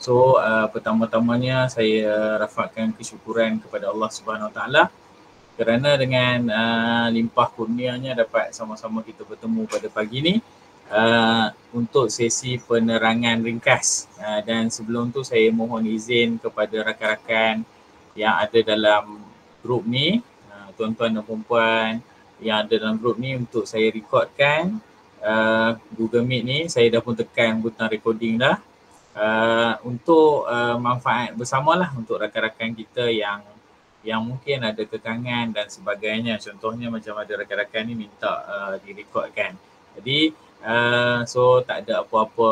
So pertama-tamanya saya rafakkan kesyukuran kepada Allah Subhanahu Wa Taala kerana dengan limpah kurnianya dapat sama-sama kita bertemu pada pagi ni untuk sesi penerangan ringkas. Dan sebelum tu saya mohon izin kepada rakan-rakan yang ada dalam grup ni, tuan-tuan dan puan-puan yang ada dalam grup ni, untuk saya rekodkan Google Meet ni. Saya dah pun tekan butang recording dah. Untuk manfaat bersamalah untuk rakan-rakan kita yang mungkin ada kekangan dan sebagainya. Contohnya macam ada rakan-rakan ni minta direkodkan. Jadi so tak ada apa-apa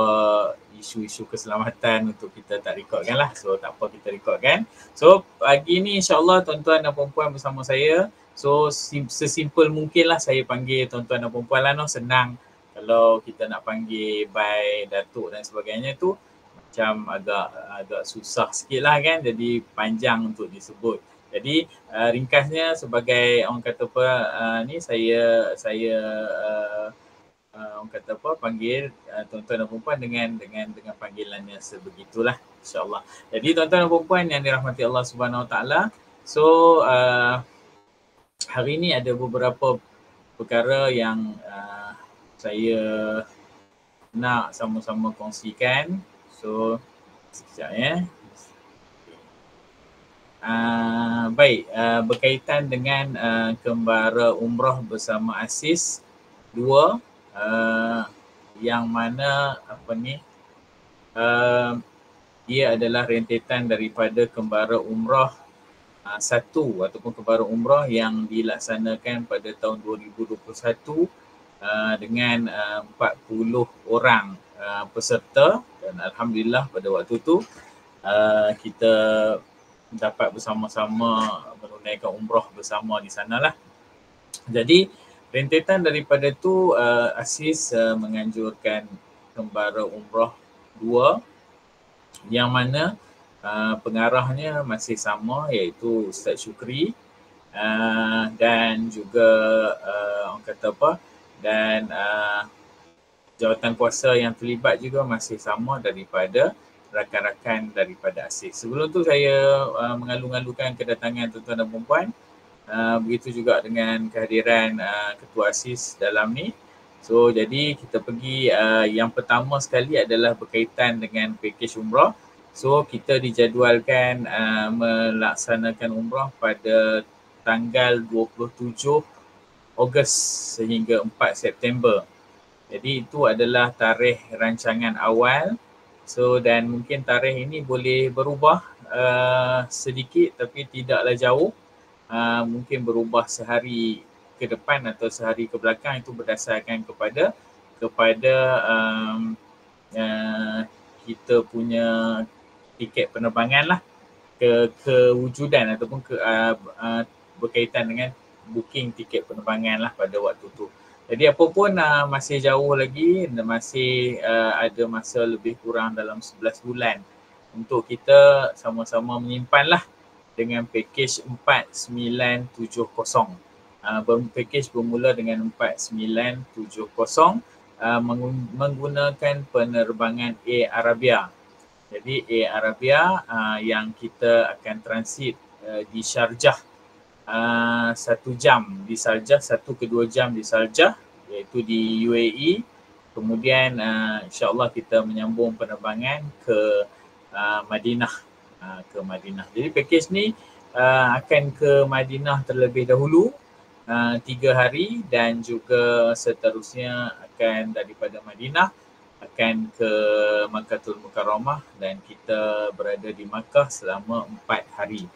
isu-isu keselamatan untuk kita tak rekodkan lah. So tak apa, kita rekodkan. So pagi ni insyaAllah tuan-tuan dan puan-puan bersama saya. So sesimpel mungkin lah saya panggil tuan-tuan dan puan-puan lah, no. Senang kalau kita nak panggil by datuk dan sebagainya tu macam agak susah sikit lah kan, jadi panjang untuk disebut. Jadi ringkasnya sebagai orang kata apa, ni saya orang kata apa, panggil tuan-tuan dan puan-puan dengan panggilannya sebegitulah, insyaAllah. Jadi tuan-tuan dan puan-puan yang dirahmati Allah Subhanahu Wa Taala, so hari ni ada beberapa perkara yang saya nak sama-sama kongsikan. So sekejap ya. Baik, berkaitan dengan kembara umrah bersama Aziz 2, yang mana ia adalah rentetan daripada kembara umrah 1 ataupun kembara umrah yang dilaksanakan pada tahun 2021 dengan 40 orang peserta, dan alhamdulillah pada waktu tu kita dapat bersama-sama menunaikan umrah bersama di sanalah. Jadi rentetan daripada tu Aziz menganjurkan kembara umrah 2 yang mana pengarahnya masih sama, iaitu Ustaz Syukri, dan juga orang kata apa, dan jawatan kuasa yang terlibat juga masih sama daripada rakan-rakan daripada Aziz. Sebelum tu saya mengalu-alukan kedatangan tuan-tuan dan puan-puan. Begitu juga dengan kehadiran Ketua Aziz dalam ni. So jadi kita pergi, yang pertama sekali adalah berkaitan dengan pakej umrah. So kita dijadualkan melaksanakan umrah pada tanggal 27 Ogos sehingga 4 September. Jadi itu adalah tarikh rancangan awal. So dan mungkin tarikh ini boleh berubah sedikit tapi tidaklah jauh. Mungkin berubah sehari ke depan atau sehari ke belakang, itu berdasarkan kepada kita punya tiket penerbangan lah, kewujudan ataupun berkaitan dengan booking tiket penerbangan lah pada waktu tu. Jadi apa pun masih jauh lagi, masih ada masa lebih kurang dalam 11 bulan untuk kita sama-sama menyimpan lah dengan pakej 4970. Pakej bermula dengan 4970 menggunakan penerbangan Air Arabia. Jadi Air Arabia yang kita akan transit di Sharjah 1 jam di Sharjah, 1 ke 2 jam di Sharjah, iaitu di UAE. Kemudian insyaAllah kita menyambung penerbangan ke Madinah. Jadi pakej ni akan ke Madinah terlebih dahulu 3 hari, dan juga seterusnya akan daripada Madinah akan ke Makkahul Mukarramah, dan kita berada di Makkah selama 4 hari.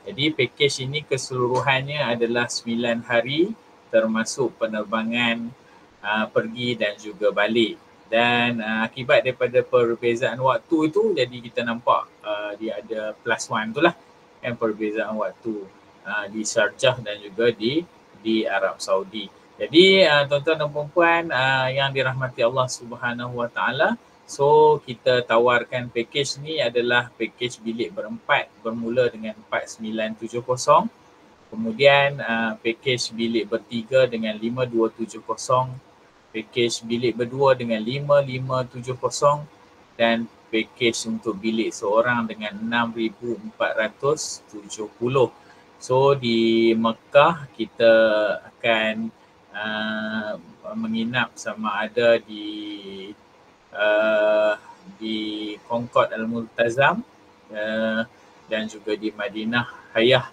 Jadi pakej ini keseluruhannya adalah 9 hari termasuk penerbangan pergi dan juga balik. Dan akibat daripada perbezaan waktu itu, jadi kita nampak dia ada +1 tu lah, kan, perbezaan waktu di Sharjah dan juga di Arab Saudi. Jadi tuan-tuan dan puan-puan yang dirahmati Allah Subhanahu Wa Taala, so kita tawarkan pakej ni adalah pakej bilik berempat bermula dengan 4970. Kemudian pakej bilik bertiga dengan 5270, pakej bilik berdua dengan 5570, dan package untuk bilik seorang dengan 6,470. So di Mekah kita akan menginap sama ada di Concord Al-Multazam dan juga di Madinah Hayah.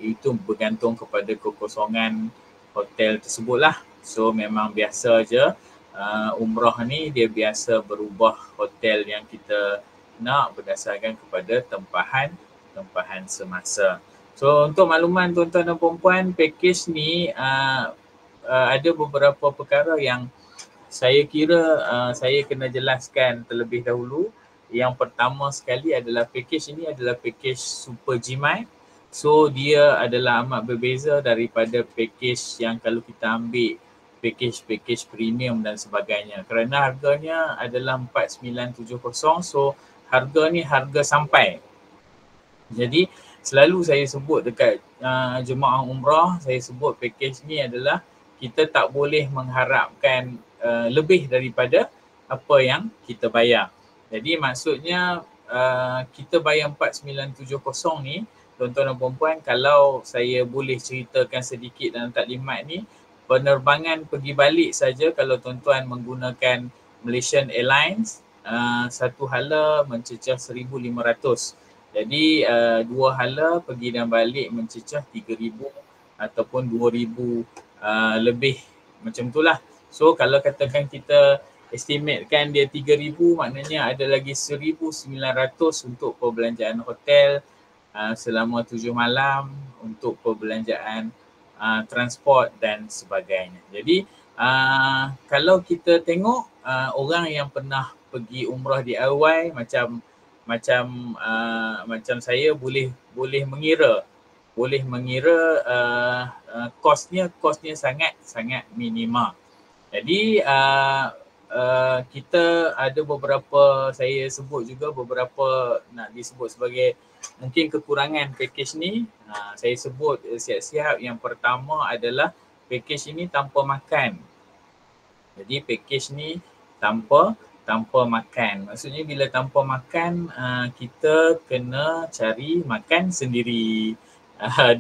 Itu bergantung kepada kekosongan hotel tersebut lah. So memang biasa je umrah ni dia biasa berubah hotel yang kita nak berdasarkan kepada tempahan semasa. So untuk makluman tuan-tuan dan puan-puan, package ni ada beberapa perkara yang saya kira saya kena jelaskan terlebih dahulu. Yang pertama sekali adalah package ini adalah package Super G-Miles. So dia adalah amat berbeza daripada package yang kalau kita ambil package premium dan sebagainya. Kerana harganya adalah 4970, so harga ni harga sampai. Jadi selalu saya sebut dekat jemaah umrah, saya sebut package ni adalah kita tak boleh mengharapkan lebih daripada apa yang kita bayar. Jadi maksudnya kita bayar 4970 ni, tuan-tuan dan puan-puan, kalau saya boleh ceritakan sedikit dalam taklimat ni, penerbangan pergi balik saja kalau tuan-tuan menggunakan Malaysian Airlines, satu hala mencecah 1,500. Jadi dua hala pergi dan balik mencecah 3,000 ataupun 2,000 lebih, macam itulah. So kalau katakan kita estimatekan dia 3,000, maknanya ada lagi 1,900 untuk perbelanjaan hotel selama 7 malam, untuk perbelanjaan transport dan sebagainya. Jadi kalau kita tengok orang yang pernah pergi umrah di awal macam saya boleh mengira kosnya sangat minima. Jadi kita ada beberapa, saya sebut juga beberapa nak disebut sebagai mungkin kekurangan package ni. Saya sebut siap-siap. Yang pertama adalah package ini tanpa makan. Jadi package ni tanpa makan. Maksudnya bila tanpa makan, kita kena cari makan sendiri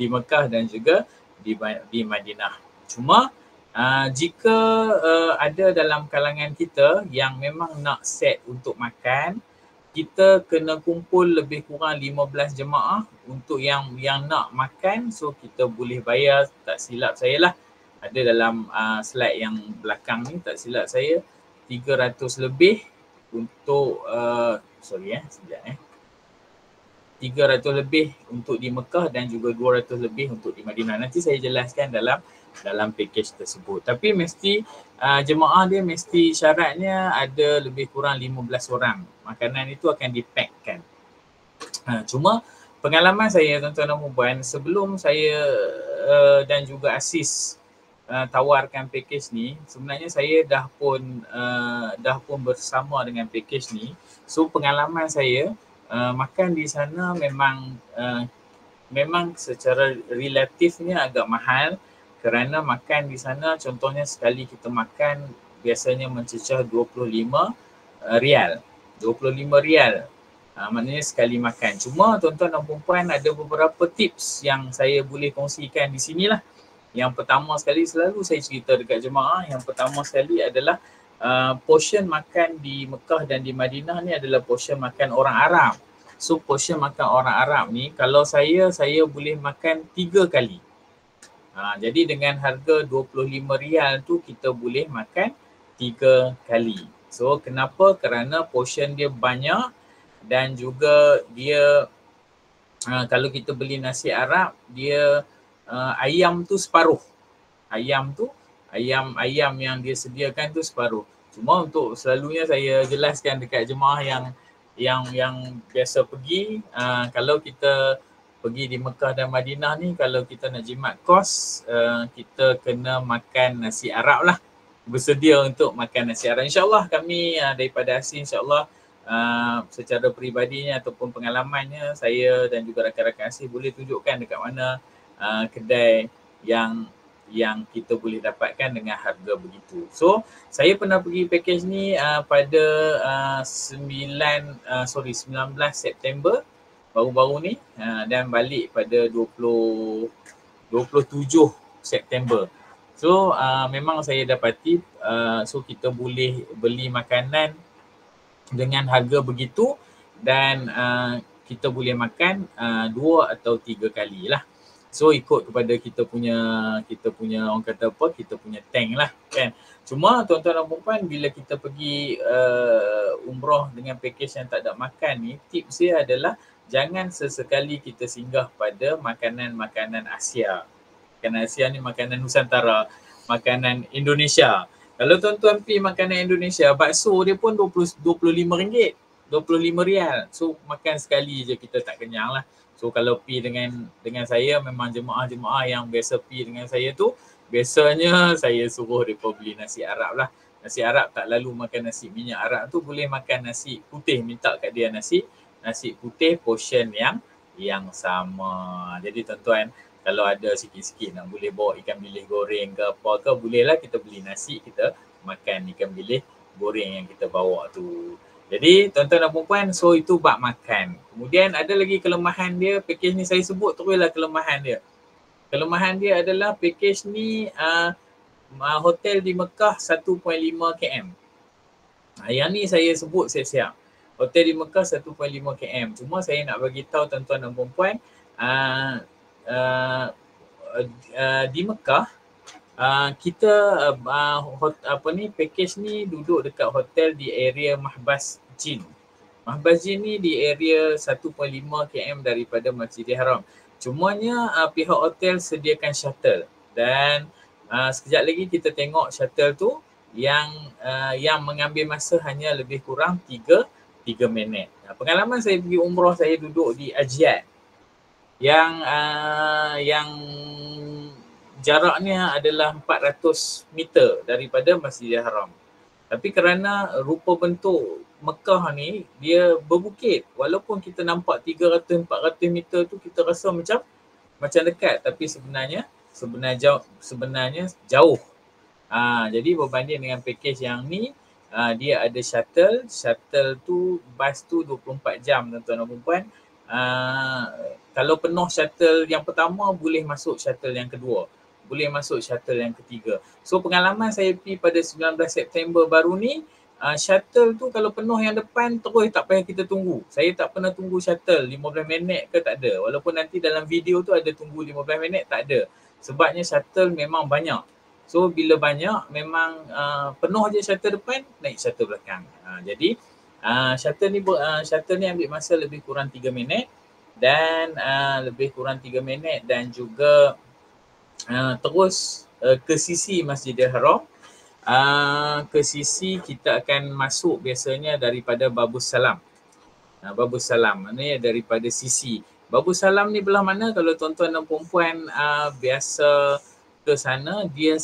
di Mekah dan juga di Madinah. Cuma jika ada dalam kalangan kita yang memang nak set untuk makan, kita kena kumpul lebih kurang 15 jemaah untuk yang nak makan. So kita boleh bayar, tak silap saya lah, ada dalam slide yang belakang ni, tak silap saya 300 lebih untuk 300 lebih untuk di Mekah dan juga 200 lebih untuk di Madinah. Nanti saya jelaskan dalam package tersebut. Tapi mesti jemaah dia mesti syaratnya ada lebih kurang 15 orang. Makanan itu akan dipackkan. Cuma pengalaman saya, tuan-tuan dan puan, sebelum saya dan juga Asis tawarkan package ni, sebenarnya saya dah pun bersama dengan package ni. So pengalaman saya makan di sana memang secara relatifnya agak mahal, kerana makan di sana contohnya sekali kita makan biasanya mencecah 25 rial. 25 rial. Maknanya sekali makan. Cuma tuan-tuan dan puan ada beberapa tips yang saya boleh kongsikan di sinilah. Yang pertama sekali, selalu saya cerita dekat jemaah, yang pertama sekali adalah portion makan di Mekah dan di Madinah ni adalah portion makan orang Arab. So portion makan orang Arab ni, kalau saya boleh makan 3 kali. Jadi dengan harga 25 rial tu kita boleh makan 3 kali. So kenapa? Kerana portion dia banyak dan juga dia kalau kita beli nasi Arab, dia ayam tu separuh. Ayam yang dia sediakan tu separuh. Cuma untuk selalunya saya jelaskan dekat jemaah yang biasa pergi, kalau kita pergi di Mekah dan Madinah ni, kalau kita nak jimat kos, kita kena makan nasi Arab lah. Bersedia untuk makan nasi Arab. InsyaAllah kami daripada Asin, insyaAllah secara peribadinya ataupun pengalamannya, saya dan juga rakan-rakan Asin boleh tunjukkan dekat mana kedai yang yang kita boleh dapatkan dengan harga begitu. So saya pernah pergi package ni pada 19 September baru-baru ni dan balik pada 27 September. So memang saya dapati so kita boleh beli makanan dengan harga begitu dan kita boleh makan 2 atau 3 kali lah. So ikut kepada kita punya orang kata apa, kita punya tank lah kan. Cuma tuan-tuan dan puan bila kita pergi umrah dengan package yang tak ada makan ni, tips dia adalah jangan sesekali kita singgah pada makanan-makanan Asia. Makanan Asia ni makanan Nusantara, makanan Indonesia. Kalau tuan-tuan pergi makanan Indonesia, bakso dia pun RM25, RM25. So makan sekali je kita tak kenyang lah. So kalau pergi dengan saya, memang jemaah-jemaah yang biasa pergi dengan saya tu, biasanya saya suruh mereka beli nasi Arab lah. Nasi Arab tak lalu makan nasi minyak Arab tu, boleh makan nasi putih, minta kat dia nasi putih portion yang sama. Jadi tuan-tuan, kalau ada sikit-sikit nak boleh bawa ikan bilis goreng ke apa ke, bolehlah kita beli nasi, kita makan ikan bilis goreng yang kita bawa tu. Jadi tuan-tuan dan puan-puan, so itu bab makan. Kemudian ada lagi kelemahan dia, package ni saya sebut teruslah kelemahan dia. Kelemahan dia adalah package ni hotel di Mekah 1.5 km. Yang ni saya sebut siap-siap. Hotel di Mekah 1.5 km. Cuma saya nak bagi tahu tuan-tuan dan puan-puan, di Mekah kita package ni duduk dekat hotel di area Mahbas Jin. Mahbas Jin ni di area 1.5 km daripada Masjidil Haram. Cumanya pihak hotel sediakan shuttle dan sekejap lagi kita tengok shuttle tu yang mengambil masa hanya lebih kurang 3 minit. Pengalaman saya pergi umrah, saya duduk di Ajiat yang jaraknya adalah 400 meter daripada Masjidil Haram. Tapi kerana rupa bentuk Mekah ni dia berbukit, walaupun kita nampak 300-400 meter tu kita rasa macam dekat, tapi sebenarnya jauh. Jadi berbanding dengan package yang ni, dia ada shuttle tu, bas tu 24 jam tuan-tuan dan puan. Kalau penuh shuttle yang pertama, boleh masuk shuttle yang kedua, boleh masuk shuttle yang ketiga. So pengalaman saya pergi pada 19 September baru ni, shuttle tu kalau penuh yang depan terus tak payah kita tunggu. Saya tak pernah tunggu shuttle 15 minit ke, tak ada. Walaupun nanti dalam video tu ada tunggu 15 minit, tak ada. Sebabnya shuttle memang banyak. So bila banyak memang penuh je shuttle depan, naik shuttle belakang. Jadi shuttle ni ambil masa lebih kurang 3 minit dan juga terus ke sisi Masjidil Haram. Ke sisi kita akan masuk biasanya daripada Babus Salam. Babus Salam maknanya daripada sisi. Babus Salam ni belah mana? Kalau tuan-tuan dan puan-puan biasa ke sana, dia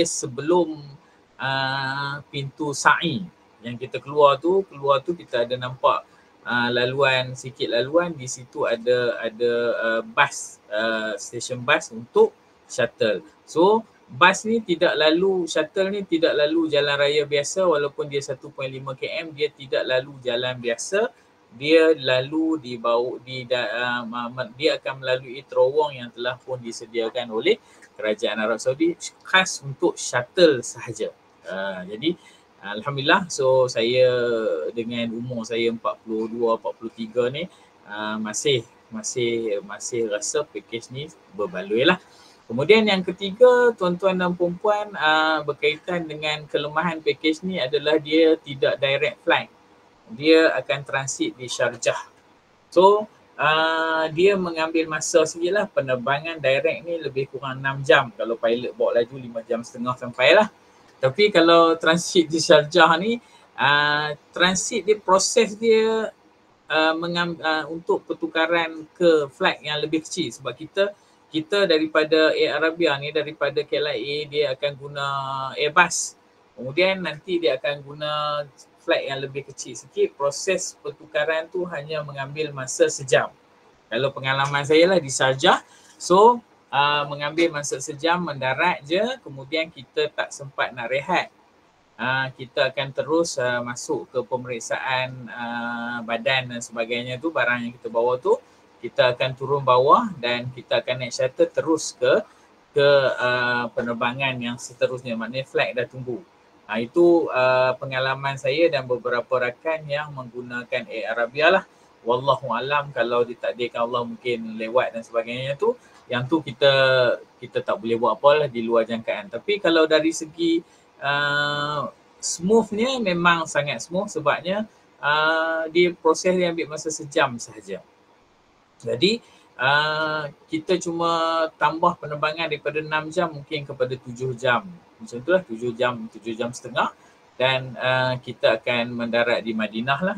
sebelum pintu sa'i yang kita keluar tu kita ada nampak sikit laluan di situ, ada bas, stesen bas untuk shuttle. So shuttle ni tidak lalu jalan raya biasa, walaupun dia 1.5 km, dia tidak lalu jalan biasa. Dia lalu dia akan melalui terowong yang telah pun disediakan oleh Kerajaan Arab Saudi khas untuk shuttle sahaja. Jadi alhamdulillah, so saya dengan umur saya 42, 43 ni masih rasa package ni berbaloi lah. Kemudian yang ketiga, tuan-tuan dan puan-puan, berkaitan dengan kelemahan package ni adalah dia tidak direct flight. Dia akan transit di Sharjah. So dia mengambil masa sikit lah. Penerbangan direct ni lebih kurang 6 jam. Kalau pilot bawa laju 5 jam setengah sampai lah. Tapi kalau transit di Sharjah ni, transit dia, proses dia untuk pertukaran ke flight yang lebih kecil. Sebab kita daripada Air Arabia ni, daripada KLIA, dia akan guna Airbus. Kemudian nanti dia akan guna flight yang lebih kecil sikit. Proses pertukaran tu hanya mengambil masa sejam. Kalau pengalaman saya lah di Sharjah, so mengambil masa sejam mendarat je, kemudian kita tak sempat nak rehat. Kita akan terus masuk ke pemeriksaan badan dan sebagainya tu, barang yang kita bawa tu. Kita akan turun bawah dan kita akan naik shuttle terus ke penerbangan yang seterusnya, maknanya flight dah tunggu. Itu pengalaman saya dan beberapa rakan yang menggunakan Air Arabia lah. Wallahualam, kalau ditakdirkan Allah mungkin lewat dan sebagainya tu, yang tu kita tak boleh buat apa lah, di luar jangkaan. Tapi kalau dari segi smoothnya memang sangat smooth, sebabnya dia proses dia ambil masa sejam sahaja. Jadi kita cuma tambah penerbangan daripada 6 jam mungkin kepada 7 jam. Macam itulah, 7 jam setengah, dan kita akan mendarat di Madinah lah,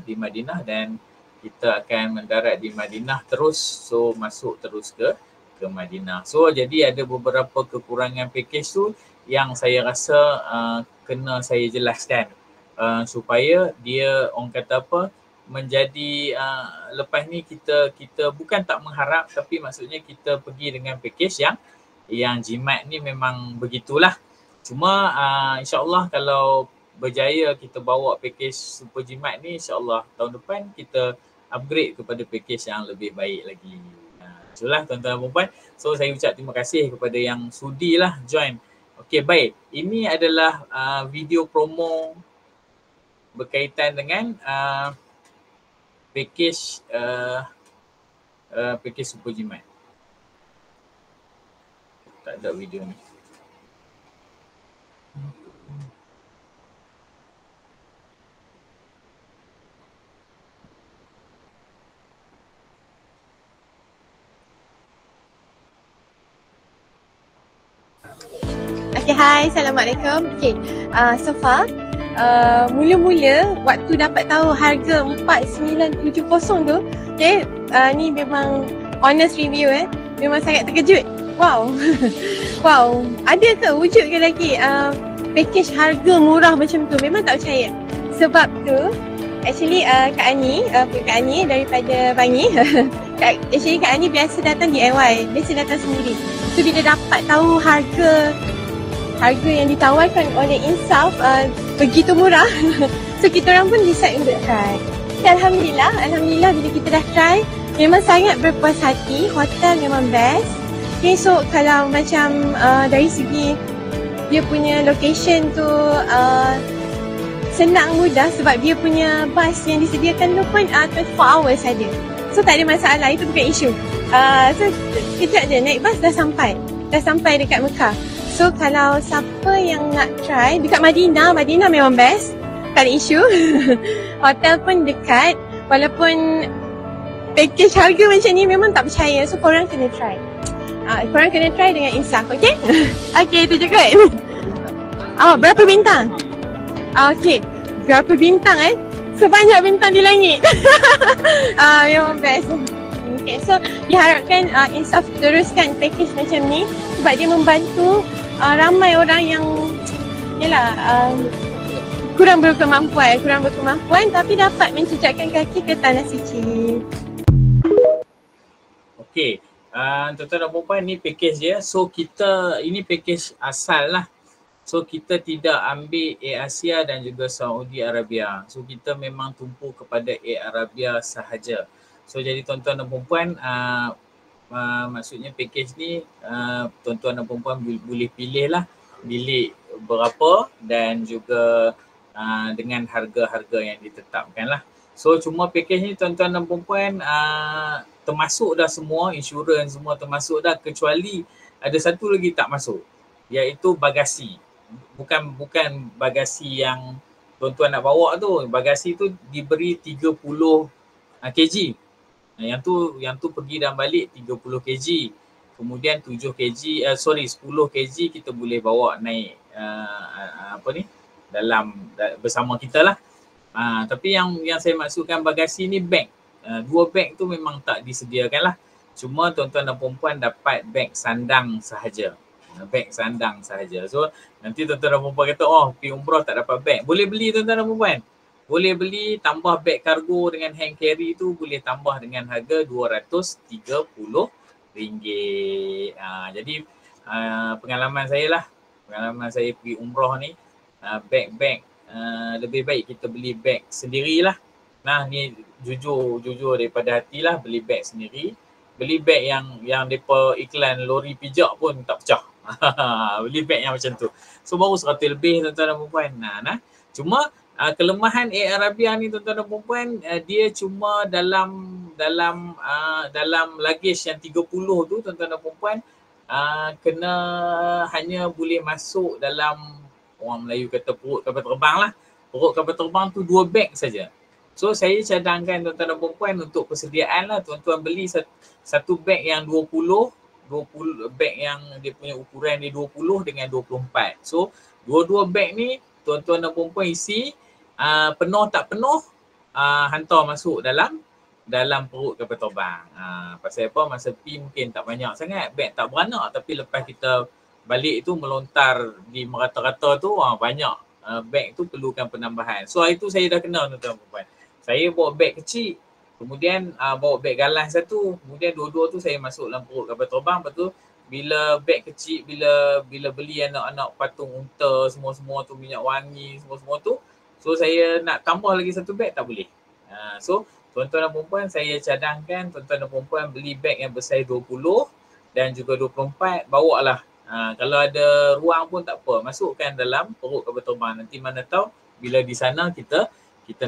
dan kita akan mendarat di Madinah terus, so masuk terus ke Madinah. So jadi ada beberapa kekurangan package tu yang saya rasa kena saya jelaskan supaya dia, orang kata apa, menjadi lepas ni kita bukan tak mengharap, tapi maksudnya kita pergi dengan package yang jimat ni memang begitulah. Cuma insyaAllah kalau berjaya kita bawa package super jimat ni, insyaAllah tahun depan kita upgrade kepada package yang lebih baik lagi. Itulah tuan-tuan dan puan-puan. So saya ucap terima kasih kepada yang sudilah join. Okey, baik. Ini adalah video promo berkaitan dengan package super jimat. Tak ada video ni. Okay, hai, Assalamualaikum. Okay, so far mula-mula waktu dapat tahu harga 4970 tu, okay, ni memang honest review memang sangat terkejut. Wow. Wow, ada ke, wujud ke lagi package harga murah macam tu? Memang tak percaya. Sebab tu actually Kak Ani daripada Bangi actually Kak Ani biasa datang DIY, biasa datang sendiri. So bila dapat tahu harga yang ditawarkan oleh Insaf begitu murah, so kita orang pun decide untuk try. Dan Alhamdulillah bila kita dah try, memang sangat berpuas hati. Hotel memang best. Okay, so kalau macam dari segi dia punya location tu senang, mudah, sebab dia punya bus yang disediakan tu pun 24 hours saja. So tak ada masalah, itu bukan isu. So kejap je naik bus dah sampai dekat Mekah. So kalau siapa yang nak try dekat Madinah memang best, tak ada isu. Hotel pun dekat, walaupun package harga macam ni memang tak percaya. So korang kena try. Korang kena try dengan Insaf, okay? Okay, itu je kot. Berapa bintang? Okay, berapa bintang Sebanyak bintang di langit. Memang best. Okay, so diharapkan Insaf teruskan package macam ni, sebab dia membantu ramai orang yang kurang berkemampuan tapi dapat menjejakkan kaki ke tanah suci. Okey, tuan-tuan dan puan-puan, ni package dia. So ini package asal lah. So kita tidak ambil Air Asia dan juga Saudi Arabia. So kita memang tumpu kepada Air Arabia sahaja. So jadi tuan-tuan dan puan-puan, maksudnya package ni tuan-tuan dan puan-puan boleh pilih lah bilik berapa dan juga dengan harga-harga yang ditetapkan lah. So cuma package ni tuan-tuan dan puan-puan termasuk dah semua, insurans semua termasuk dah, kecuali ada satu lagi tak masuk, iaitu bagasi. Bukan bagasi yang tuan-tuan nak bawa tu. Bagasi tu diberi 30 kg. Yang tu pergi dan balik 30 kg. Kemudian 10 kg kita boleh bawa naik bersama kita lah. Tapi yang saya maksudkan bagasi ni beg. 2 beg tu memang tak disediakan lah. Cuma tuan-tuan dan perempuan dapat beg sandang sahaja. So nanti tuan-tuan dan perempuan kata, pergi umrah tak dapat beg. Boleh beli tuan-tuan dan perempuan. Boleh beli, tambah beg kargo dengan hand carry tu boleh tambah dengan harga RM230. ringgit. Jadi pengalaman saya pergi umrah ni, beg lebih baik kita beli beg sendirilah. Nah, ni jujur daripada hatilah, beli beg sendiri. Beli beg yang depa iklan lori pijak pun tak pecah. Beli beg yang macam tu. So baru 100 lebih tuan-tuan dan puan. Nah, cuma kelemahan Air Arabia ni tuan-tuan dan puan, dia cuma dalam luggage yang 30 tu tuan-tuan dan puan, kena hanya boleh masuk dalam, orang Melayu kata perut kapal terbang lah. Perut kapal terbang tu 2 beg saja. So saya cadangkan tuan-tuan dan puan untuk persediaan lah, tuan-tuan beli satu beg yang 20 beg yang dia punya ukuran dia 20 dengan 24. So dua-dua beg ni tuan-tuan dan puan isi, penuh tak penuh, hantar masuk dalam perut kapal terbang. Pasal apa? Masa pi mungkin tak banyak sangat, beg tak beranak, tapi lepas kita balik tu melontar di merata-rata tu, banyak beg tu perlukan penambahan. So hari tu saya dah kena tuan-tuan dan puan. Saya bawa beg kecil, kemudian bawa beg galas satu, kemudian dua-dua tu saya masuk dalam perut kapal terbang. Lepas tu bila beg kecil, bila beli anak-anak patung unta semua-semua tu, minyak wangi semua-semua tu, so saya nak tambah lagi satu beg tak boleh. So tuan-tuan dan puan, saya cadangkan tuan-tuan dan puan beli beg yang bersaiz 20 dan juga 24, bawa lah. Kalau ada ruang pun tak apa, masukkan dalam perut kapal terbang. Nanti mana tahu bila di sana kita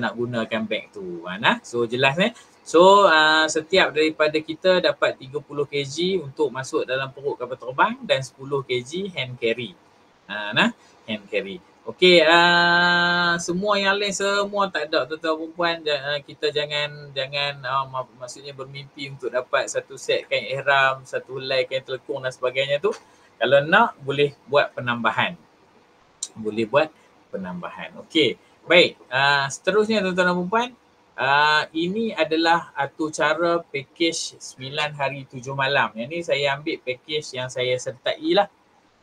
nak gunakan beg tu. So jelas So setiap daripada kita dapat 30 kg untuk masuk dalam perut kapal terbang dan 10 kg hand carry. Hand carry. Okey, semua yang lain semua tak ada tuan-tuan perempuan. Kita jangan maksudnya bermimpi untuk dapat satu set kain ihram, satu helai kain telekung dan sebagainya tu. Kalau nak boleh buat penambahan. Okey. Baik, seterusnya tuan-tuan dan puan, ini adalah atur cara package 9 hari 7 malam. Yang ni saya ambil package yang saya sertai lah.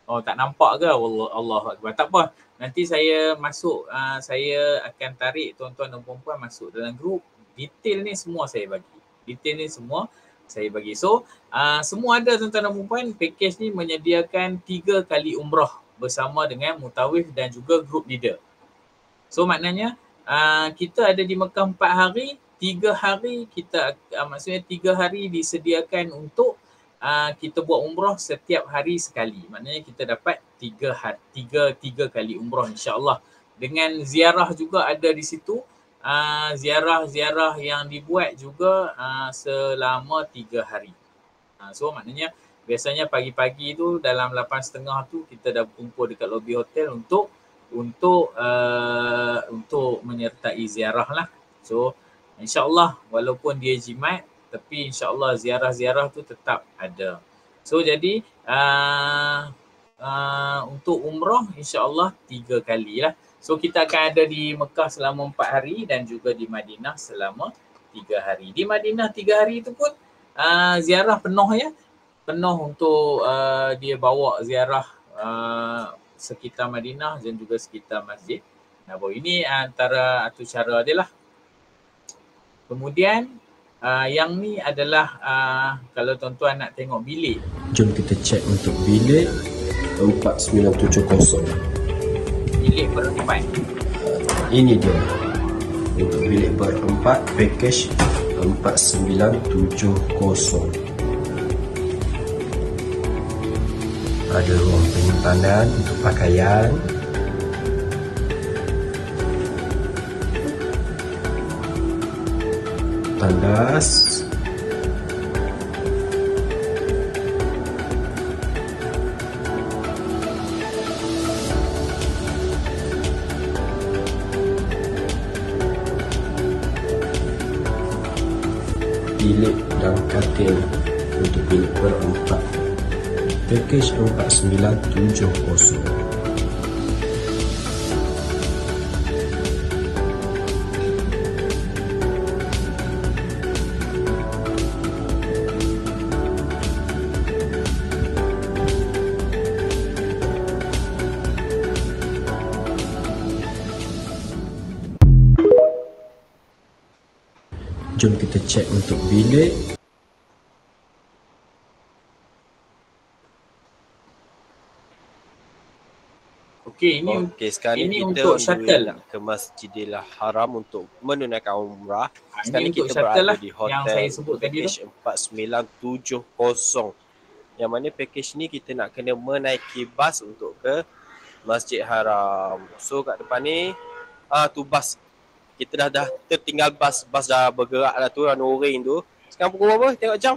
Oh, tak nampak ke? Allah Akbar. Tak apa, nanti saya masuk, saya akan tarik tuan-tuan dan puan masuk dalam grup. Detail ni semua saya bagi. So, semua ada tuan-tuan dan puan. Package ni menyediakan 3 kali umrah bersama dengan mutawif dan juga group leader. So maknanya kita ada di Mekah 4 hari, 3 hari kita, maksudnya 3 hari disediakan untuk kita buat umrah setiap hari sekali. Maknanya kita dapat 3 kali umrah insya-Allah. Dengan ziarah juga ada di situ. Ziarah yang dibuat juga selama 3 hari. So maknanya biasanya pagi-pagi tu dalam 8.30 tu kita dah kumpul dekat lobi hotel untuk menyertai ziarah lah. So insya-Allah walaupun dia jimat, tapi insya-Allah ziarah-ziarah tu tetap ada. So jadi untuk umrah insya-Allah 3 kali lah. So kita akan ada di Mekah selama 4 hari dan juga di Madinah selama 3 hari. Di Madinah 3 hari tu pun ziarah penuh ya. Penuh untuk dia bawa ziarah sekitar Madinah dan juga sekitar Masjid Nabawi. Ini antara atur cara dia lah. Kemudian yang ni adalah kalau tuan-tuan nak tengok bilik. Jom kita cek untuk bilik 4970. Bilik berempat. Ini dia. Untuk bilik berempat package 4970. Ada ruang penyimpanan untuk pakaian, tandas, bilik dan katil untuk bilik berempat. Package 4970. Jom kita cek untuk bilik. Okey, Okey, sekarang ni ini kita untuk on the way shuttle. nak ke Masjidil Haram untuk menunaikan umrah. Sekarang Ini ni untuk kita shuttle berada lah di yang saya hotel sebut tadi tu. package 4970. Yang mana package ni kita nak kena menaiki bas untuk ke Masjid Haram. So kat depan ni tu bas. Kita dah tertinggal bas dah bergerak dah tu, orange tu. Sekarang pukul berapa? Tengok jam.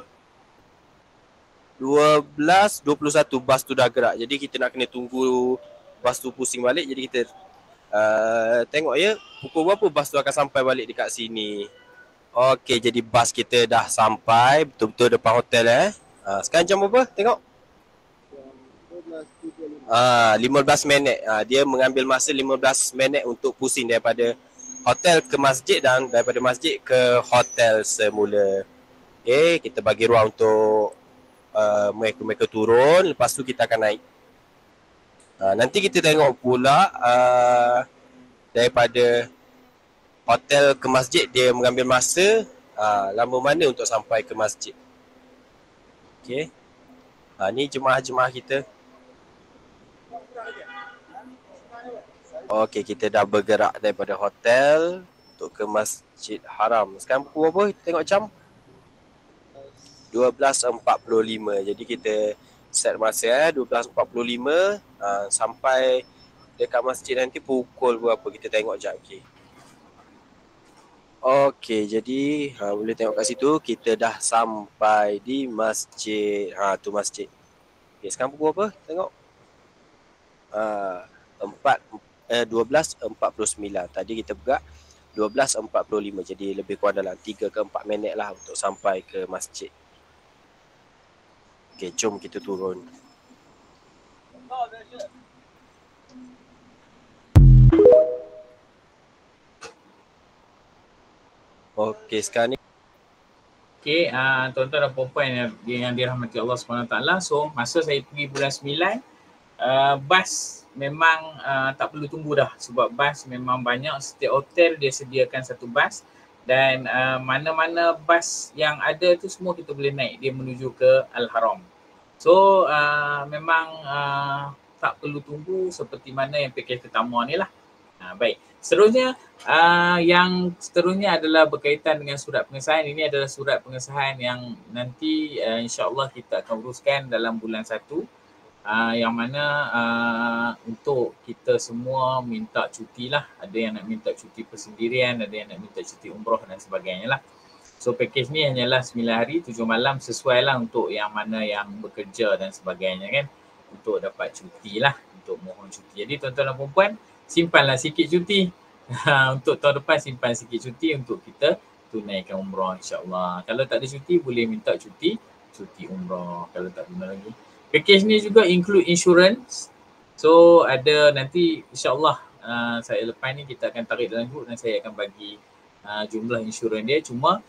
12.21 bas tu dah gerak. Jadi kita nak kena tunggu bas tu pusing balik. Jadi kita tengok ya pukul berapa bas tu akan sampai balik dekat sini. Okey, jadi bas kita dah sampai betul-betul depan hotel sekarang jam berapa? Tengok. 15 minit. Dia mengambil masa 15 minit untuk pusing daripada hotel ke masjid dan daripada masjid ke hotel semula. Okey, kita bagi ruang untuk mereka turun, lepas tu kita akan naik. Nanti kita tengok pula daripada hotel ke masjid dia mengambil masa lama mana untuk sampai ke masjid. Okey. Ni jemaah-jemaah kita. Okey, kita dah bergerak daripada hotel untuk ke Masjid Haram. Sekarang pukul berapa? Tengok jam. 12.45. Jadi kita set masa 12.45 sampai dekat masjid nanti pukul berapa kita tengok jap. Okey, jadi boleh tengok kat situ kita dah sampai di masjid. Tu masjid. Okey, sekarang pukul berapa? Tengok. 12.49. Tadi kita bergerak 12.45. Jadi lebih kurang dalam 3 ke 4 minit lah untuk sampai ke masjid. Okey, jom kita turun. Okey, sekarang ni Okey, tuan-tuan dan puan-puan yang dirahmati Allah SWT. So, masa saya pergi bulan 9, bas memang tak perlu tunggu dah. Sebab bas memang banyak. Setiap hotel dia sediakan satu bas. Dan mana-mana bas yang ada tu semua kita boleh naik. Dia menuju ke Al-Haram. So, memang tak perlu tunggu seperti mana yang package pertama ni lah. Baik. Seterusnya, yang seterusnya adalah berkaitan dengan surat pengesahan. Ini adalah surat pengesahan yang nanti insya-Allah kita akan uruskan dalam bulan 1. Yang mana untuk kita semua minta cuti lah. Ada yang nak minta cuti persendirian, ada yang nak minta cuti umrah dan sebagainya lah. So package ni hanyalah 9 hari 7 malam, sesuai lah untuk yang mana yang bekerja dan sebagainya kan. Untuk dapat cuti lah, untuk mohon cuti. Jadi tuan-tuan dan puan-puan, simpanlah sikit cuti. Untuk tahun depan simpan sikit cuti untuk kita tunaikan umrah insya-Allah. Kalau tak ada cuti boleh minta cuti umrah kalau tak guna lagi. Package ni juga include insurance. So ada nanti insya-Allah saya lepas ni kita akan tarik dalam group dan saya akan bagi jumlah insurans dia. Cuma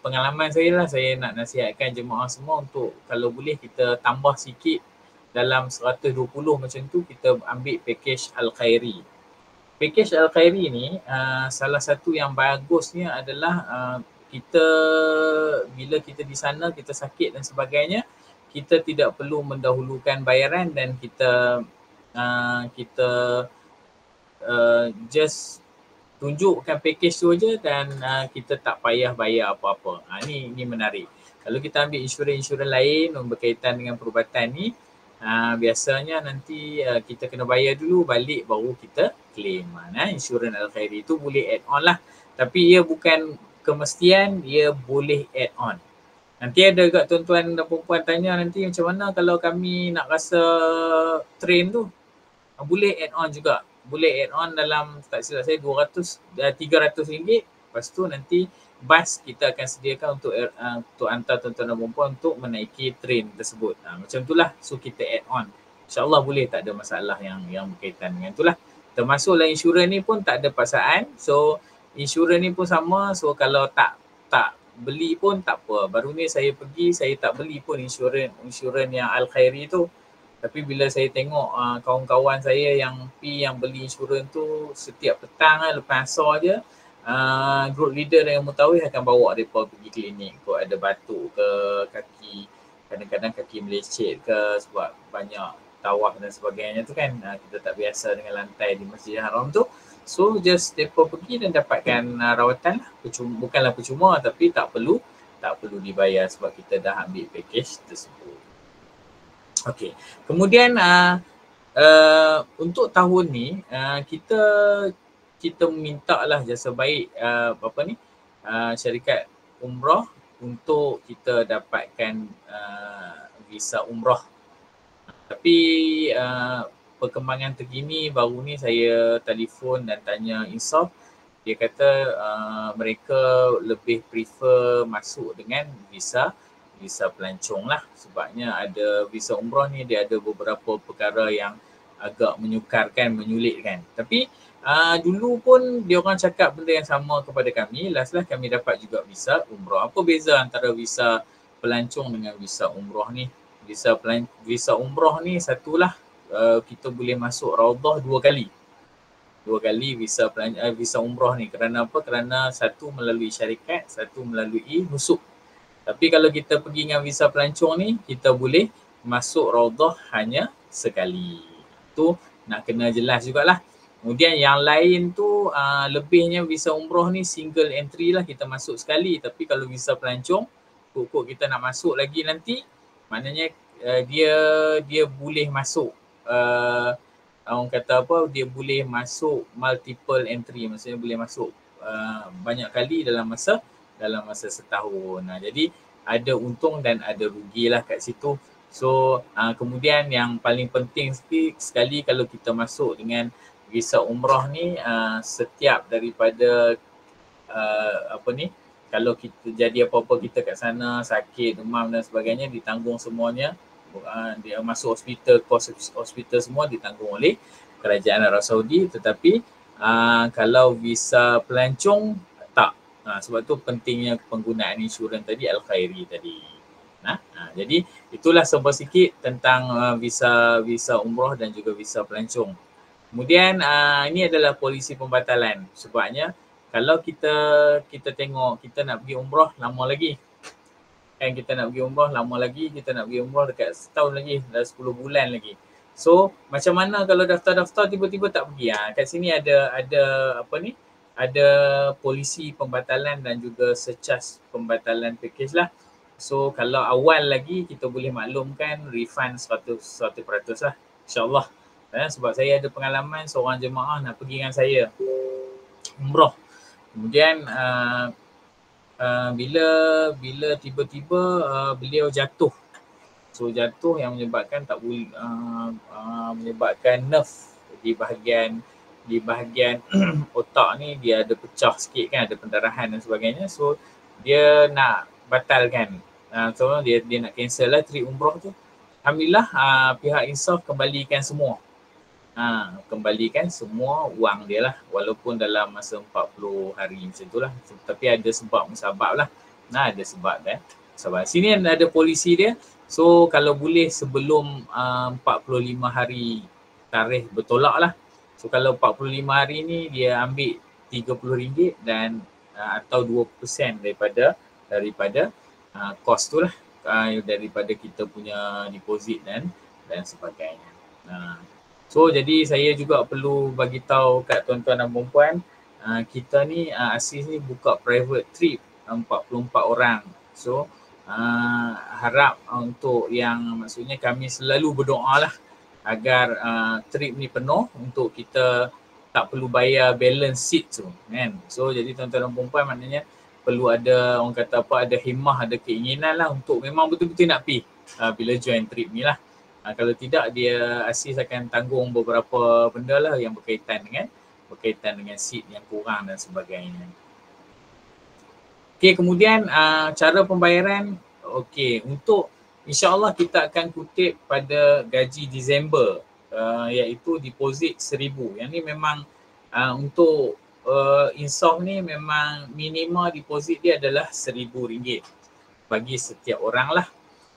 pengalaman saya lah, saya nak nasihatkan jemaah semua untuk kalau boleh kita tambah sikit dalam 120 macam tu, kita ambil package Al-Khairi. Package Al-Khairi ni salah satu yang bagusnya adalah kita bila kita di sana, kita sakit dan sebagainya, kita tidak perlu mendahulukan bayaran dan kita just tunjukkan package tu je dan kita tak payah bayar apa-apa. Ni menarik. Kalau kita ambil insurans lain berkaitan dengan perubatan ni, biasanya nanti kita kena bayar dulu, balik baru kita claim. Insurans Al-Khairi tu boleh add on lah. Tapi ia bukan kemestian, ia boleh add on. Nanti ada kat tuan-tuan dan perempuan tanya nanti macam mana kalau kami nak rasa train tu. Boleh add on juga. Boleh add on dalam tak silap saya 300 ringgit. Lepas tu nanti bas kita akan sediakan untuk hantar tuan-tuan dan perempuan untuk menaiki train tersebut. Macam itulah. So kita add on. InsyaAllah boleh, tak ada masalah yang berkaitan dengan itulah. Termasuklah insurans ni pun tak ada paksaan. So insurans ni pun sama. So kalau tak beli pun tak apa. Baru ni saya pergi, saya tak beli pun insurans yang Al-Khairi tu. Tapi bila saya tengok kawan-kawan saya yang beli insurans tu setiap petang lepas asar je, group leader yang mutawif akan bawa mereka pergi klinik. Kalau ada batuk ke kaki, kadang-kadang kaki melecet ke sebab banyak tawaf dan sebagainya tu kan, kita tak biasa dengan lantai di Masjidil Haram tu. So just mereka pergi dan dapatkan rawatan lah. Bukanlah percuma tapi tak perlu dibayar sebab kita dah ambil package tersebut. Okey. Kemudian untuk tahun ni kita minta lah jasa baik syarikat umrah untuk kita dapatkan visa umrah. Tapi perkembangan terkini baru ni saya telefon dan tanya Insaf, dia kata mereka lebih prefer masuk dengan visa pelancong lah, sebabnya ada visa umrah ni dia ada beberapa perkara yang agak menyukarkan, menyulitkan. Tapi dulu pun dia orang cakap benda yang sama kepada kami. Last kami dapat juga visa umrah. Apa beza antara visa pelancong dengan visa umrah ni? Visa umrah ni satulah, kita boleh masuk Raudhah 2 kali. 2 kali visa umrah ni. Kerana apa? Kerana satu melalui syarikat, satu melalui nusuk. Tapi kalau kita pergi dengan visa pelancong ni, kita boleh masuk Raudhah hanya sekali. Tu nak kena jelas jugalah. Kemudian yang lain tu lebihnya visa umrah ni single entry lah, kita masuk sekali. Tapi kalau visa pelancong, kok kita nak masuk lagi nanti, maknanya dia boleh masuk orang kata apa, dia boleh masuk multiple entry, maksudnya boleh masuk banyak kali dalam masa setahun. Jadi ada untung dan ada rugilah kat situ. So kemudian yang paling penting sekali kalau kita masuk dengan visa umrah ni, setiap daripada kalau kita jadi apa-apa kita kat sana, sakit, demam dan sebagainya, ditanggung semuanya. Dia masuk hospital, kos hospital semua ditanggung oleh kerajaan Arab Saudi. Tetapi kalau visa pelancong tak. Sebab tu pentingnya penggunaan insurans tadi, Al-Khairi tadi. Jadi itulah serba sikit tentang visa umrah dan juga visa pelancong. Kemudian ini adalah polisi pembatalan. Sebabnya kalau kita tengok kita nak pergi umrah lama lagi. Kita nak pergi umrah lama lagi, kita nak pergi umrah dekat setahun lagi, dah 10 bulan lagi. So macam mana kalau daftar-daftar tiba-tiba tak pergi? Kat sini ada polisi pembatalan dan juga secas pembatalan package lah. So kalau awal lagi kita boleh maklumkan refund 100% lah, insyaAllah. Sebab saya ada pengalaman seorang jemaah nak pergi dengan saya umrah. Kemudian bila tiba-tiba beliau jatuh. So jatuh yang menyebabkan tak boleh menyebabkan nerve di bahagian otak ni dia ada pecah sikit kan, ada pendarahan dan sebagainya. So dia nak batalkan. So dia nak cancel lah trip umrah tu. Alhamdulillah pihak Insaf kembalikan semua. Kembalikan semua wang dia lah, walaupun dalam masa 40 hari macam tu lah. Tapi ada sebab musabab lah. Ada sebab kan. Sebab sini ada polisi dia. So kalau boleh sebelum 45 hari tarikh bertolak lah. So kalau 45 hari ni dia ambil RM30 dan atau 2% daripada kos tu lah, daripada kita punya deposit dan sebagainya. So jadi saya juga perlu bagi tahu kat tuan-tuan dan puan-puan, kita ni Aziz ni buka private trip 44 orang. So harap untuk yang maksudnya kami selalu berdoa lah agar trip ni penuh untuk kita tak perlu bayar balance seat tu kan. So jadi tuan-tuan dan puan-puan maknanya perlu ada orang kata apa, ada himmah, ada keinginan lah untuk memang betul-betul nak pergi bila join trip ni lah. Kalau tidak dia Aziz akan tanggung beberapa benda lah yang berkaitan dengan seat yang kurang dan sebagainya. Okey, kemudian cara pembayaran, okey, untuk insya-Allah kita akan kutip pada gaji Disember, iaitu deposit 1,000. Yang ni memang untuk Insaf ni memang minima deposit dia adalah RM1,000 bagi setiap orang lah.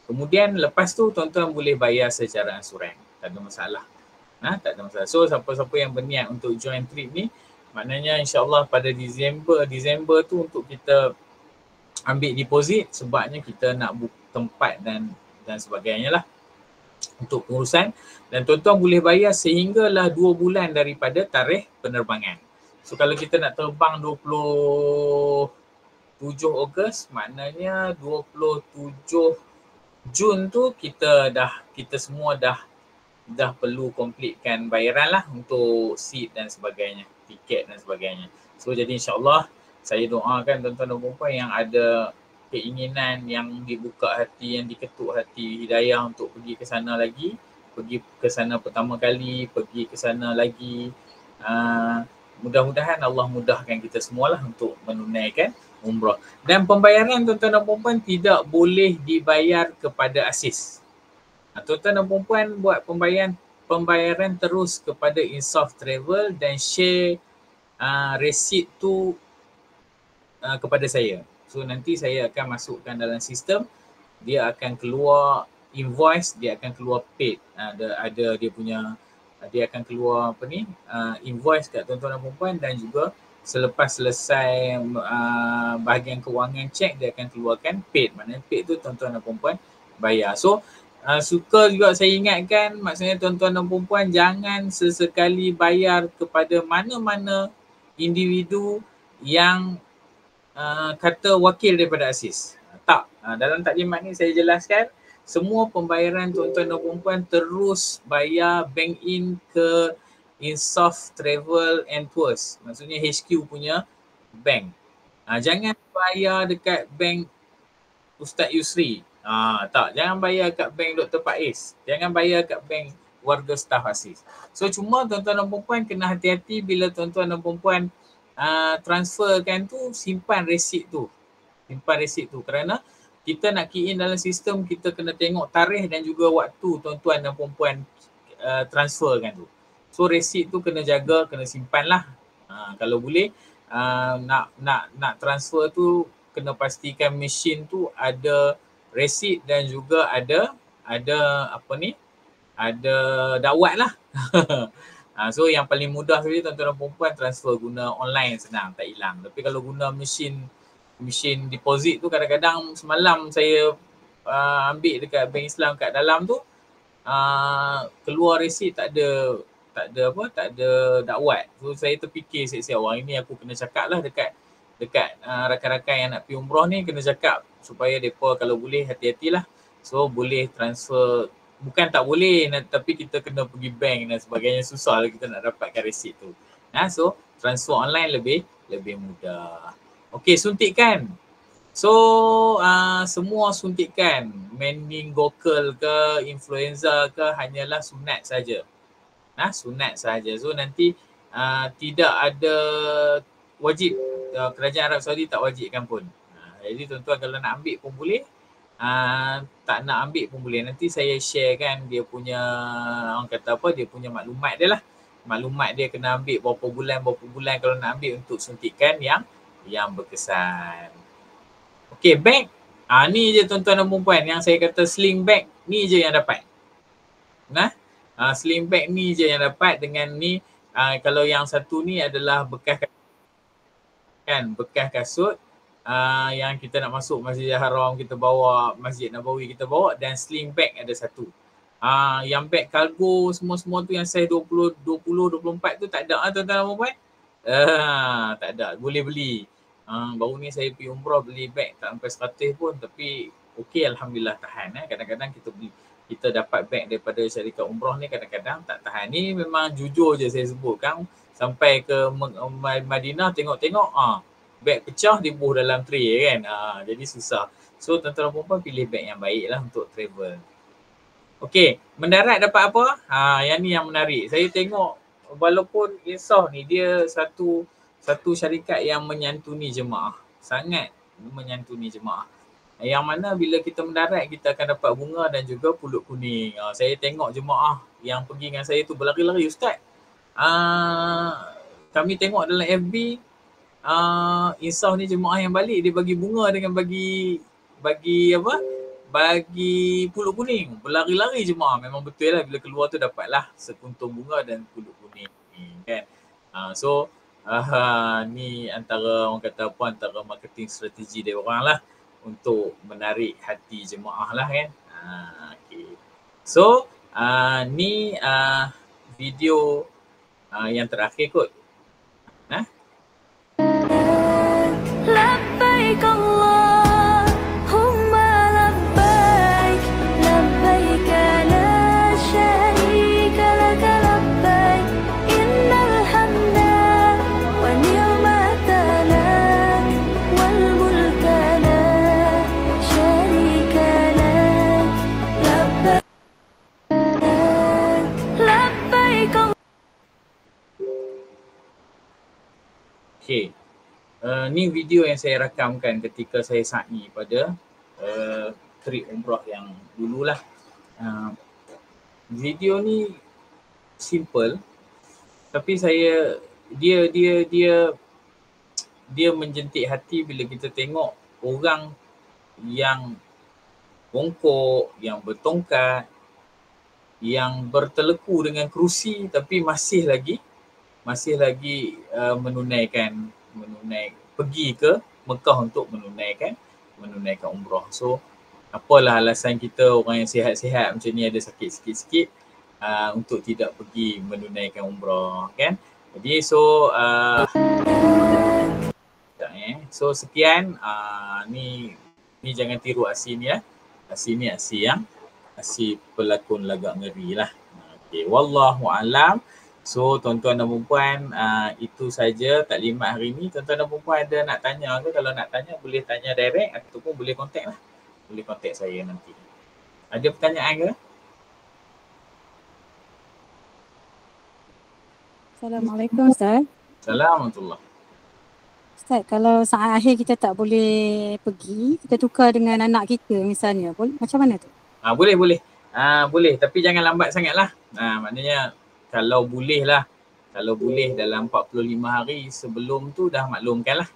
Kemudian lepas tu tuan-tuan boleh bayar secara ansuran, tak ada masalah. Tak ada masalah. So siapa-siapa yang berniat untuk join trip ni, maknanya insya-Allah pada Disember tu untuk kita ambil deposit sebabnya kita nak book tempat dan sebagainya lah. untuk pengurusan, dan tuan-tuan boleh bayar sehinggalah 2 bulan daripada tarikh penerbangan. So kalau kita nak terbang 27 Ogos, maknanya 27 Jun tu kita semua dah perlu completekan bayaran lah untuk seat dan sebagainya, tiket dan sebagainya. So jadi insyaAllah saya doakan tuan-tuan dan puan yang ada keinginan, yang dibuka hati, yang diketuk hati hidayah untuk pergi ke sana lagi, pergi ke sana pertama kali, pergi ke sana lagi. Mudah-mudahan Allah mudahkan kita semualah untuk menunaikan umrah. Dan pembayaran tuan-tuan dan puan tidak boleh dibayar kepada ASIS. Tuan-tuan dan puan buat pembayaran terus kepada Insaf Travel dan share resit tu kepada saya. So nanti saya akan masukkan dalam sistem, dia akan keluar invoice, dia akan keluar paid. Dia akan keluar invoice kat tuan-tuan dan puan, dan juga selepas selesai bahagian kewangan cek, dia akan keluarkan paid. Maknanya paid tu tuan-tuan dan puan bayar. So suka juga saya ingatkan, maksudnya tuan-tuan dan puan jangan sesekali bayar kepada mana-mana individu yang kata wakil daripada ASIS. Tak. Dalam taklimat ni saya jelaskan, semua pembayaran tuan-tuan dan puan terus bayar bank in ke Insaf Travel and Tours. Maksudnya HQ punya bank. Jangan bayar dekat bank Ustaz Yusri. Tak. Jangan bayar kat bank Dr. Faiz. Jangan bayar kat bank warga staf ASIS. So cuma tuan-tuan dan puan kena hati-hati bila tuan-tuan dan puan transferkan tu, simpan resit tu. Kerana kita nak key in dalam sistem, kita kena tengok tarikh dan juga waktu tuan-tuan dan puan transferkan tu. So resit tu kena jaga, kena simpan lah. Kalau boleh nak transfer tu kena pastikan mesin tu ada resit dan juga ada dakwat lah. So yang paling mudah sekali tuan-tuan dan puan transfer guna online, senang, tak hilang. Tapi kalau guna mesin deposit tu, kadang-kadang semalam saya ambil dekat Bank Islam kat dalam tu, keluar resit tak ada dakwat. So saya terfikir siap-siap, ini aku kena cakap lah dekat rakan-rakan yang nak pergi umrah ni, kena cakap supaya mereka kalau boleh hati-hatilah. So boleh transfer, bukan tak boleh, tapi kita kena pergi bank dan sebagainya, susah lah kita nak dapatkan resit tu. So transfer online lebih mudah. Okey, suntikan. So semua suntikan, meningokal ke, influenza ke, hanyalah sunat saja. Sunat saja. So nanti tidak ada wajib, kerajaan Arab Saudi tak wajibkan pun. Jadi tuan-tuan kalau nak ambil pun boleh, tak nak ambil pun boleh. Nanti saya share kan dia punya, orang kata apa, dia punya maklumat dia lah. Maklumat dia kena ambil berapa bulan kalau nak ambil untuk suntikan yang berkesan. Okey, bag. Ni je tuan-tuan dan puan yang saya kata sling bag, ni je yang dapat. Sling bag ni je yang dapat dengan ni. Kalau yang satu ni adalah bekas kasut. Yang kita nak masuk Masjidil Haram kita bawa, Masjid Nabawi kita bawa, dan sling bag ada satu. Yang bag kargo semua tu yang size 20, 24 tu tak ada tuan-tuan dan puan. Tak ada, boleh beli. Baru ni saya pergi umrah beli bag tak sampai 100 pun, tapi okey, alhamdulillah tahan. Kadang-kadang kita dapat bag daripada syarikat umrah ni kadang-kadang tak tahan. Ni memang jujur je saya sebutkan, sampai ke Madinah tengok-tengok beg pecah dibuh dalam tray kan. Jadi susah. So tuan-tuan dan puan pilih beg yang baik lah untuk travel. Okey, mendarat dapat apa? Yang ni yang menarik. Saya tengok walaupun Insaf ni dia satu syarikat yang menyantuni jemaah. Sangat menyantuni jemaah. Yang mana bila kita mendarat kita akan dapat bunga dan juga pulut kuning. Saya tengok jemaah yang pergi dengan saya tu berlari-lari, Ustaz. Kami tengok dalam FB Insaf ni jemaah yang balik dia bagi bunga dengan bagi pulut kuning. Berlari-lari jemaah. Memang betul lah bila keluar tu dapatlah sekuntum bunga dan pulut kuning kan. So ni antara orang kata apa, antara marketing strategi dia orang lah untuk menarik hati jemaah lah kan. Okay. So ni video yang terakhir kot. لبيك اللهم لبيك لبيك لا شريك لك لبيك إن الحمد والنعمة لك والملك لا شريك لك لبيك لبيك. Okay. Ni video yang saya rakamkan ketika saya sa'i pada trip umrah yang dululah. Video ni simple tapi dia menjentik hati bila kita tengok orang yang bongkok, yang bertongkat, yang berteleku dengan kerusi tapi masih lagi pergi ke Mekah untuk menunaikan umrah. So apalah alasan kita orang yang sihat-sihat macam ni ada sakit sikit-sikit untuk tidak pergi menunaikan umrah kan. Jadi so sekian ni jangan tiru aksi ni lah. Aksi ni aksi pelakon lagak ngeri lah. Okay, wallahu alam. So tuan-tuan dan puan, itu saja taklimat hari ni. Tuan-tuan dan puan ada nak tanya ke? Kalau nak tanya boleh tanya direct ataupun boleh contact lah. Boleh contact saya nanti. Ada pertanyaan ke? Assalamualaikum Ustaz. Assalamualaikum. Ustaz, kalau saat akhir kita tak boleh pergi, kita tukar dengan anak kita misalnya, macam mana tu? Boleh. Boleh tapi jangan lambat sangat lah. Maknanya kalau boleh dalam 45 hari sebelum tu dah maklumkan lah.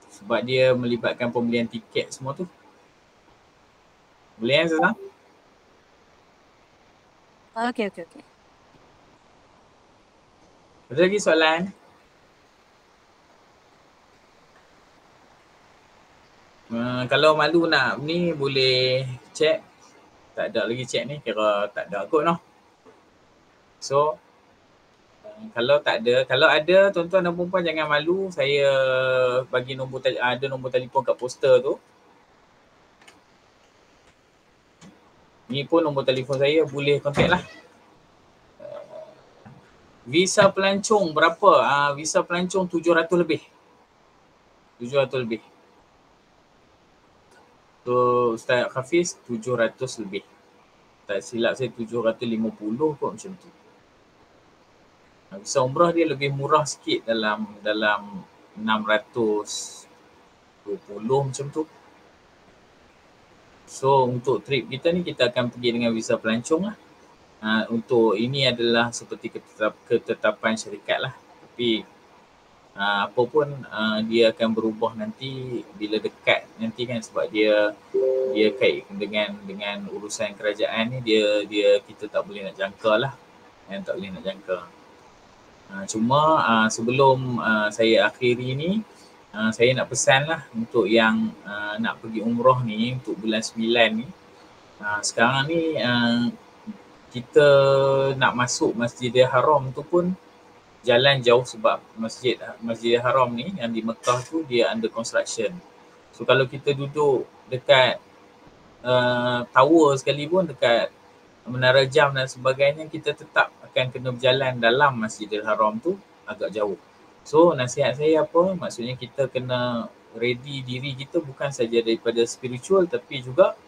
Sebab dia melibatkan pembelian tiket semua tu. Boleh kan Zazan? Okey. Ada lagi soalan? Kalau malu nak ni boleh check. Tak ada lagi check ni, kira tak ada kot noh. So kalau ada tuan-tuan dan puan jangan malu, saya bagi ada nombor telefon kat poster tu. Ni pun nombor telefon saya, boleh contact lah. Visa pelancong berapa? Visa pelancong 700 lebih. So Ustaz Hafiz 700 lebih. Tak silap saya 750 kot macam tu. Visa umrah dia lebih murah sikit dalam 620 macam tu. So untuk trip kita ni kita akan pergi dengan visa pelancong lah. Untuk ini adalah seperti ketetapan syarikat lah. Tapi apa pun dia akan berubah nanti bila dekat nanti kan, sebab dia kait dengan urusan kerajaan ni, dia kita tak boleh nak jangka lah. Cuma sebelum saya akhiri ni, saya nak pesan lah untuk yang nak pergi umrah ni untuk bulan 9 ni. Sekarang ni kita nak masuk Masjidil Haram tu pun jalan jauh sebab Masjidil Haram ni yang di Mekah tu dia under construction. So kalau kita duduk dekat tower sekalipun, dekat Menara Jam dan sebagainya, kita tetap akan kena berjalan dalam Masjidil Haram tu agak jauh. So nasihat saya apa? Maksudnya kita kena ready diri kita bukan saja daripada spiritual tapi juga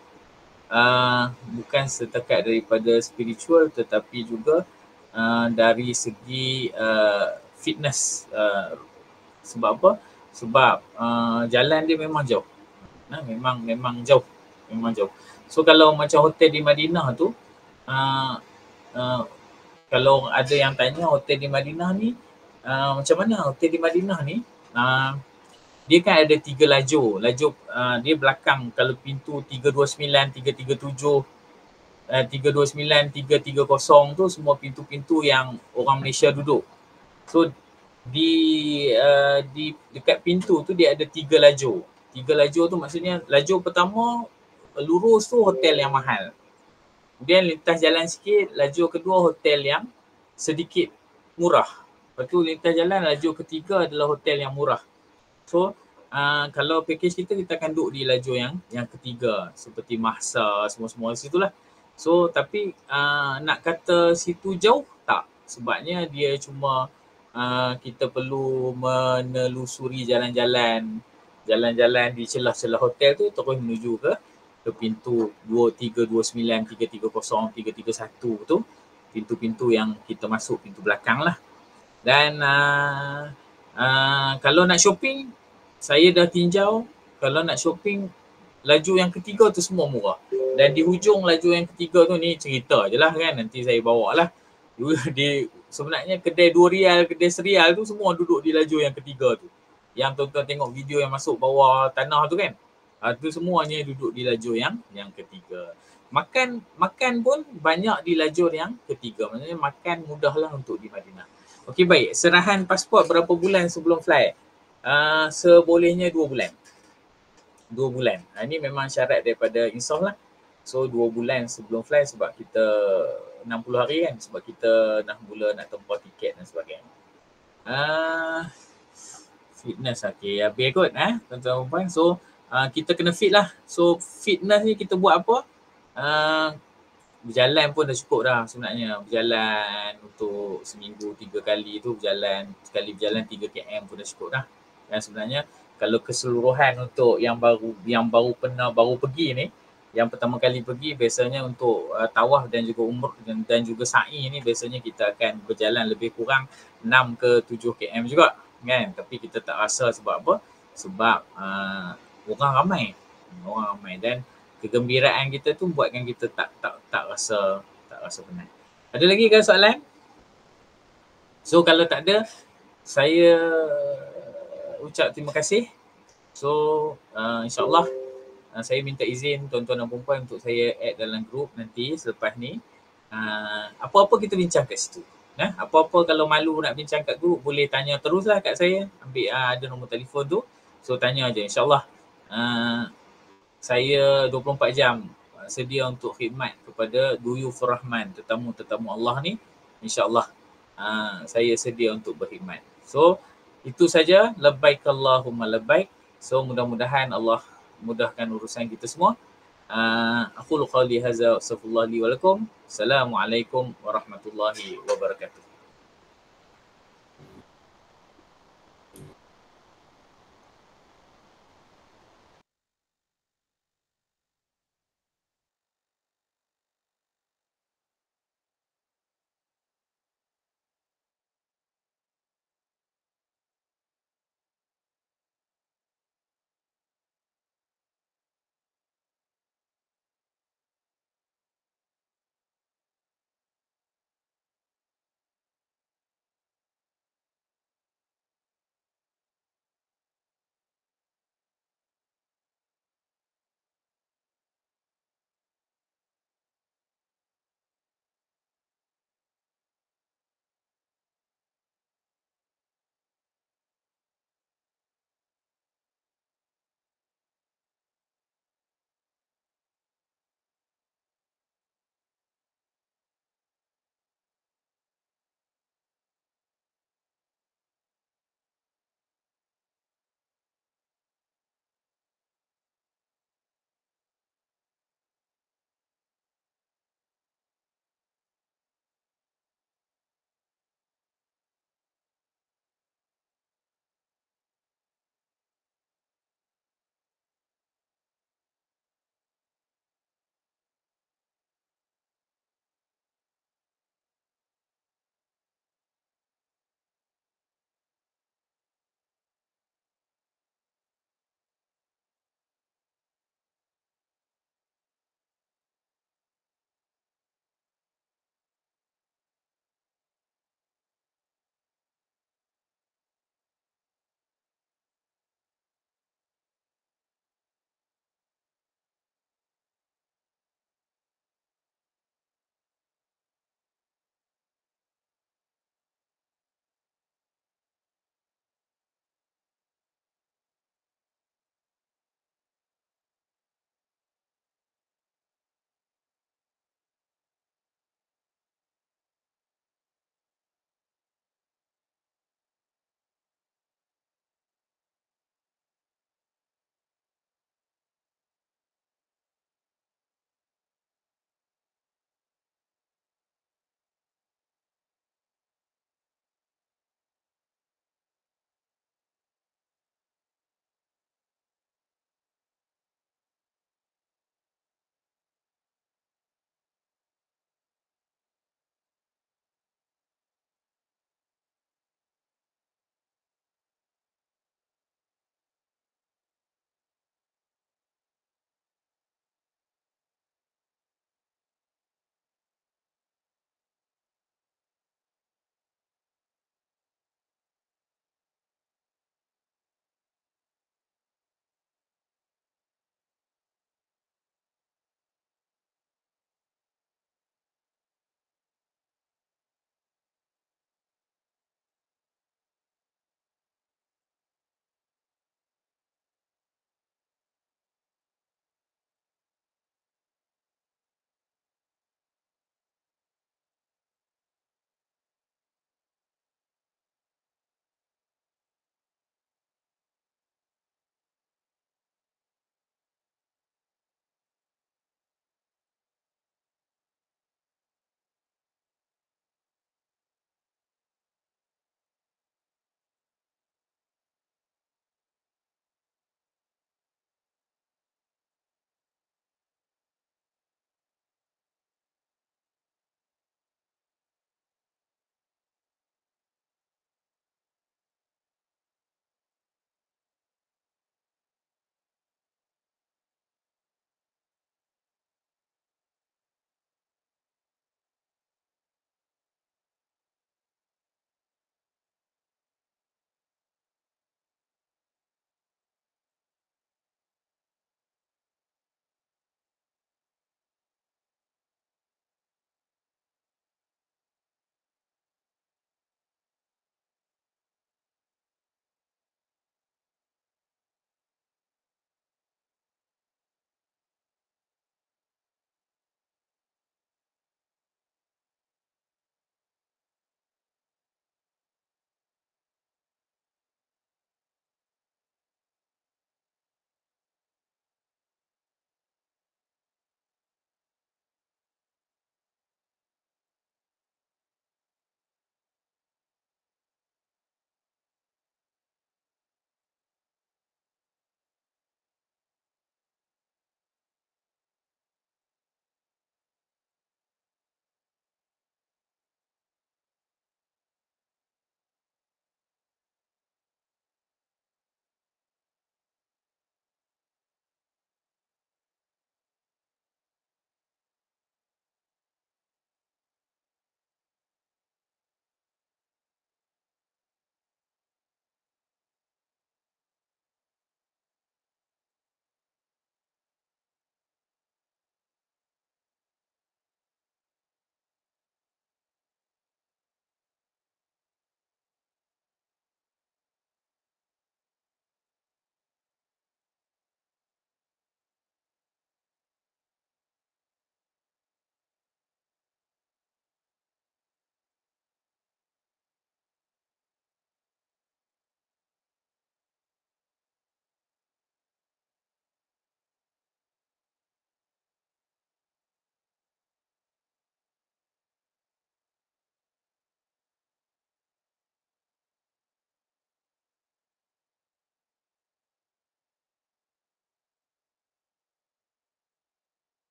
bukan setakat daripada spiritual tetapi juga dari segi fitness. Sebab apa? Sebab jalan dia memang jauh. Memang jauh. So kalau macam hotel di Madinah tu, kalau ada yang tanya hotel di Madinah ni macam mana hotel di Madinah ni, dia kan ada 3 lajur. Dia belakang, kalau pintu 329, 337, 329, 330 tu semua pintu-pintu yang orang Malaysia duduk. So di dekat pintu tu dia ada 3 lajur. 3 lajur tu maksudnya lajur pertama lurus tu hotel yang mahal. Kemudian lintas jalan sikit, lajur kedua hotel yang sedikit murah. Lepas tu lintas jalan lajur ketiga adalah hotel yang murah. So kalau package kita akan duduk di lajur yang ketiga seperti Mahsa semua-semua situlah. So tapi nak kata situ jauh tak, sebabnya dia cuma kita perlu menelusuri jalan-jalan di celah-celah hotel tu terus menuju ke pintu 2329, 330, 331 tu, pintu-pintu yang kita masuk pintu belakang lah. Dan kalau nak shopping, saya dah tinjau, kalau nak shopping lajur yang ketiga tu semua murah. Dan di hujung lajur yang ketiga tu ni cerita je lah kan, nanti saya bawa lah. Sebenarnya kedai 2 rial, kedai 1 rial tu semua duduk di lajur yang ketiga tu. Yang tuan-tuan tengok video yang masuk bawah tanah tu kan. Tu semuanya duduk di lajur yang ketiga. Makan pun banyak di lajur yang ketiga. Maksudnya makan mudahlah untuk di Madinah. Okey baik, serahan pasport berapa bulan sebelum flight? Sebolehnya 2 bulan. 2 bulan. Ini memang syarat daripada Insaf lah. So 2 bulan sebelum flight sebab kita 60 hari kan, sebab kita nak mula nak tempah tiket dan sebagainya. Fitness okey, habis kot tuan-tuan puan. So kita kena fit lah. So fitness ni kita buat apa? Berjalan pun dah cukup dah sebenarnya. Berjalan untuk seminggu 3 kali tu berjalan, sekali berjalan 3 km pun dah cukup dah. Dan sebenarnya kalau keseluruhan untuk yang baru pergi ni, yang pertama kali pergi biasanya untuk tawaf dan juga umrah dan juga sa'i ni biasanya kita akan berjalan lebih kurang 6 ke 7 km juga kan. Tapi kita tak rasa sebab apa? Sebab orang ramai dan kegembiraan kita tu buatkan kita tak rasa penat. Ada lagi ke soalan? So kalau tak ada, saya ucap terima kasih. So insyaAllah saya minta izin tuan-tuan dan puan-puan untuk saya add dalam grup nanti selepas ni. Apa-apa kita bincang kat situ. Apa-apa kalau malu nak bincang kat grup, boleh tanya teruslah kat saya. Ambil ada nombor telefon tu. So tanya aja, insyaAllah. Saya 24 jam sedia untuk khidmat kepada Duyufur Rahman, tetamu-tetamu Allah ni. InsyaAllah saya sedia untuk berkhidmat. So itu saja. Labbaik Allahumma labbaik. So mudah-mudahan Allah mudahkan urusan kita semua. Aqulu qawli hadza wa astaghfirullah li wa lakum. Assalamualaikum warahmatullahi wabarakatuh.